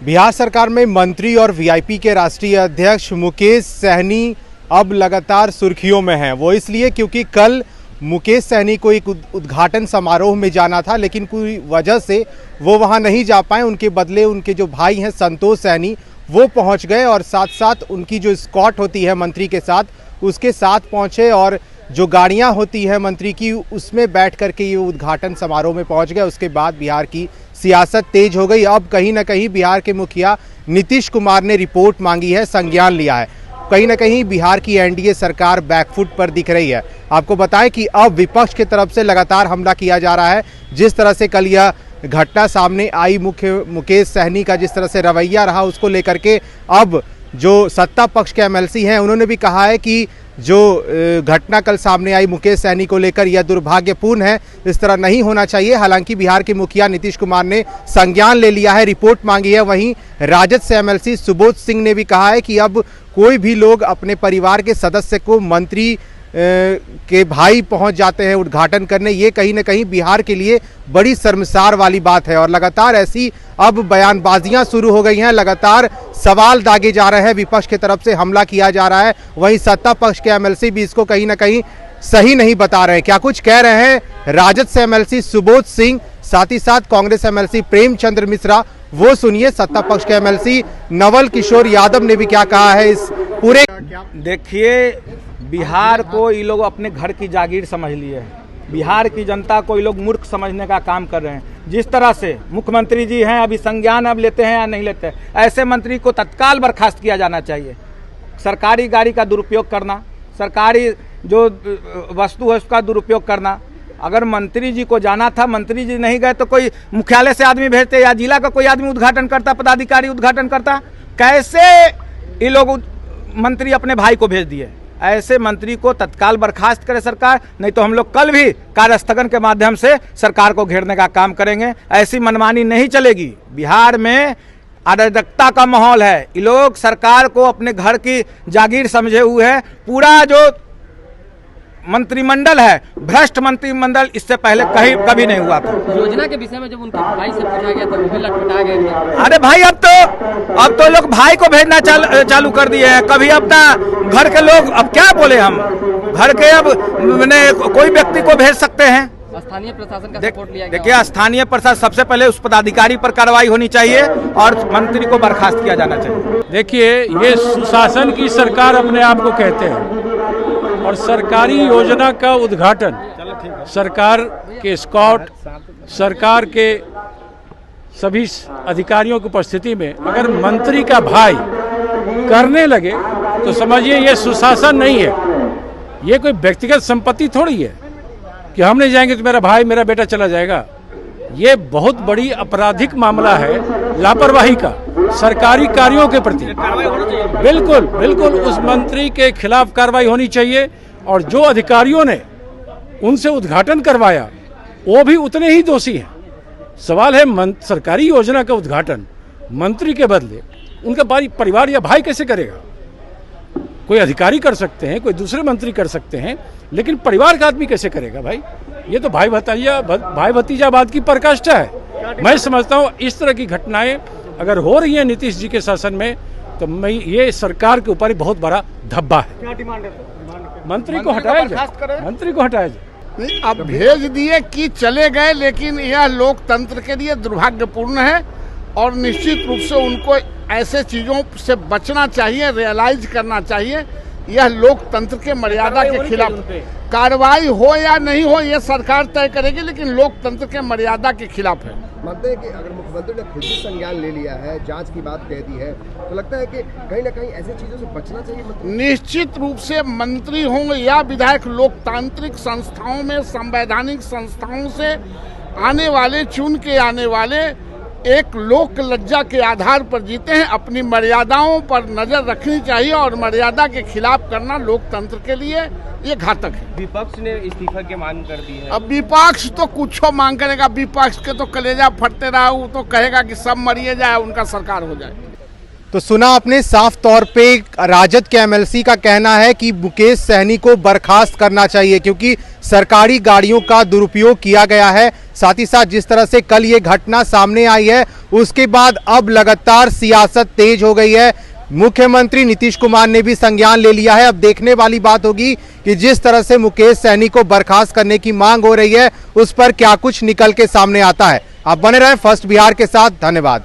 बिहार सरकार में मंत्री और वीआईपी के राष्ट्रीय अध्यक्ष मुकेश सहनी अब लगातार सुर्खियों में हैं। वो इसलिए क्योंकि कल मुकेश सहनी को एक उद्घाटन समारोह में जाना था, लेकिन कोई वजह से वो वहां नहीं जा पाए। उनके बदले उनके जो भाई हैं संतोष सहनी वो पहुंच गए और साथ साथ उनकी जो स्कॉट होती है मंत्री के साथ, उसके साथ पहुंचे और जो गाड़ियां होती है मंत्री की उसमें बैठ करके ये उद्घाटन समारोह में पहुंच गए। उसके बाद बिहार की सियासत तेज हो गई। अब कहीं ना कहीं बिहार के मुखिया नीतीश कुमार ने रिपोर्ट मांगी है, संज्ञान लिया है। कहीं ना कहीं बिहार की एनडीए सरकार बैकफुट पर दिख रही है। आपको बताएं कि अब विपक्ष की तरफ से लगातार हमला किया जा रहा है। जिस तरह से कल यह घटना सामने आई, मुकेश सहनी का जिस तरह से रवैया रहा, उसको लेकर के अब जो सत्ता पक्ष के एमएलसी हैं उन्होंने भी कहा है कि जो घटना कल सामने आई मुकेश सहनी को लेकर यह दुर्भाग्यपूर्ण है, इस तरह नहीं होना चाहिए। हालांकि बिहार के मुखिया नीतीश कुमार ने संज्ञान ले लिया है, रिपोर्ट मांगी है। वहीं राजद से एमएलसी सुबोध सिंह ने भी कहा है कि अब कोई भी लोग अपने परिवार के सदस्य को मंत्री के भाई पहुंच जाते हैं उद्घाटन करने, ये कहीं ना कहीं बिहार के लिए बड़ी शर्मसार वाली बात है। और लगातार ऐसी अब बयानबाजियां शुरू हो गई हैं, लगातार सवाल दागे जा रहे हैं, विपक्ष की तरफ से हमला किया जा रहा है। वहीं सत्ता पक्ष के एमएलसी भी इसको कहीं ना कहीं सही नहीं बता रहे हैं। क्या कुछ कह रहे हैं राजद से एमएलसी सुबोध सिंह, साथ ही साथ कांग्रेस एमएलसी प्रेमचंद्र मिश्रा, वो सुनिए। सत्ता पक्ष के एमएलसी नवल किशोर यादव ने भी क्या कहा है इस पूरे। देखिए, बिहार को ये लोग अपने घर की जागीर समझ लिए हैं। बिहार की जनता को ये लोग मूर्ख समझने का काम कर रहे हैं। जिस तरह से मुख्यमंत्री जी हैं, अभी संज्ञान अब लेते हैं या नहीं लेते, ऐसे मंत्री को तत्काल बर्खास्त किया जाना चाहिए। सरकारी गाड़ी का दुरुपयोग करना, सरकारी जो वस्तु है उसका दुरुपयोग करना। अगर मंत्री जी को जाना था, मंत्री जी नहीं गए तो कोई मुख्यालय से आदमी भेजते या जिला का कोई आदमी उद्घाटन करता, पदाधिकारी उद्घाटन करता। कैसे ये लोग मंत्री अपने भाई को भेज दिए? ऐसे मंत्री को तत्काल बर्खास्त करे सरकार, नहीं तो हम लोग कल भी कार्यस्थगन के माध्यम से सरकार को घेरने का काम करेंगे। ऐसी मनमानी नहीं चलेगी। बिहार में अराजकता का माहौल है। ये लोग सरकार को अपने घर की जागीर समझे हुए हैं। पूरा जो मंत्रिमंडल है, भ्रष्ट मंत्रिमंडल, इससे पहले कभी नहीं हुआ था। योजना के विषय में जब उनके भाई से पूछा गया तो वो भी लटपटा गए। अरे भाई, अब तो लोग भाई को भेजना चालू कर दिए हैं। कभी अपना घर के लोग, अब क्या बोले हम, घर के अब कोई व्यक्ति को भेज सकते हैं। स्थानीय प्रशासन का सपोर्ट लिया गया। देखिए, स्थानीय प्रशासन, सबसे पहले उस पदाधिकारी पर कार्रवाई होनी चाहिए और मंत्री को बर्खास्त किया जाना चाहिए। देखिए, ये सुशासन की सरकार अपने आप को कहते हैं और सरकारी योजना का उद्घाटन सरकार के स्कॉट, सरकार के सभी अधिकारियों की उपस्थिति में अगर मंत्री का भाई करने लगे तो समझिए ये सुशासन नहीं है। ये कोई व्यक्तिगत संपत्ति थोड़ी है कि हम नहीं जाएंगे तो मेरा भाई, मेरा बेटा चला जाएगा। ये बहुत बड़ी आपराधिक मामला है, लापरवाही का सरकारी कार्यों के प्रति। बिल्कुल बिल्कुल उस मंत्री के खिलाफ कार्रवाई होनी चाहिए और जो अधिकारियों ने उनसे उद्घाटन करवाया वो भी उतने ही दोषी हैं। सवाल है सरकारी योजना का उद्घाटन मंत्री के बदले उनका परिवार या भाई कैसे करेगा? कोई अधिकारी कर सकते हैं, कोई दूसरे मंत्री कर सकते हैं, लेकिन परिवार का आदमी कैसे करेगा भाई? ये तो भाई भतीजावाद की पराकाष्ठा है। मैं समझता हूँ इस तरह की घटनाएं अगर हो रही हैं नीतीश जी के शासन में तो ये सरकार के ऊपर बहुत बड़ा धब्बा है। क्या डिमांड है? मंत्री को हटाया जाए, मंत्री को हटाया जाए। अब भेज दिए कि चले गए, लेकिन यह लोकतंत्र के लिए दुर्भाग्यपूर्ण है और निश्चित रूप से उनको ऐसे चीज़ों से बचना चाहिए, रियलाइज करना चाहिए। यह लोकतंत्र के मर्यादा के खिलाफ कार्रवाई हो या नहीं हो ये सरकार तय करेगी, लेकिन लोकतंत्र के मर्यादा के खिलाफ है। मानते हैं कि अगर मुख्यमंत्री ने खुद ही संज्ञान ले लिया है, जांच की बात कह दी है, तो लगता है कि कहीं ना कहीं ऐसी चीजों से बचना चाहिए। निश्चित रूप से मंत्री हों या विधायक, लोकतांत्रिक संस्थाओं में, संवैधानिक संस्थाओं से आने वाले, चुन के आने वाले एक लोक लज्जा के आधार पर जीते हैं। अपनी मर्यादाओं पर नजर रखनी चाहिए और मर्यादा के खिलाफ करना लोकतंत्र के लिए ये घातक है। विपक्ष ने इस्तीफा की मांग कर दी है। अब विपक्ष तो कुछ मांग करेगा, विपक्ष के तो कलेजा फटते रहा, वो तो कहेगा कि सब मरिए जाए, उनका सरकार हो जाए। तो सुना आपने, साफ तौर पे राजद के एमएलसी का कहना है कि मुकेश सहनी को बर्खास्त करना चाहिए क्योंकि सरकारी गाड़ियों का दुरुपयोग किया गया है। साथ ही साथ जिस तरह से कल ये घटना सामने आई है, उसके बाद अब लगातार सियासत तेज हो गई है। मुख्यमंत्री नीतीश कुमार ने भी संज्ञान ले लिया है। अब देखने वाली बात होगी कि जिस तरह से मुकेश सहनी को बर्खास्त करने की मांग हो रही है, उस पर क्या कुछ निकल के सामने आता है। आप बने रहें फर्स्ट बिहार के साथ। धन्यवाद।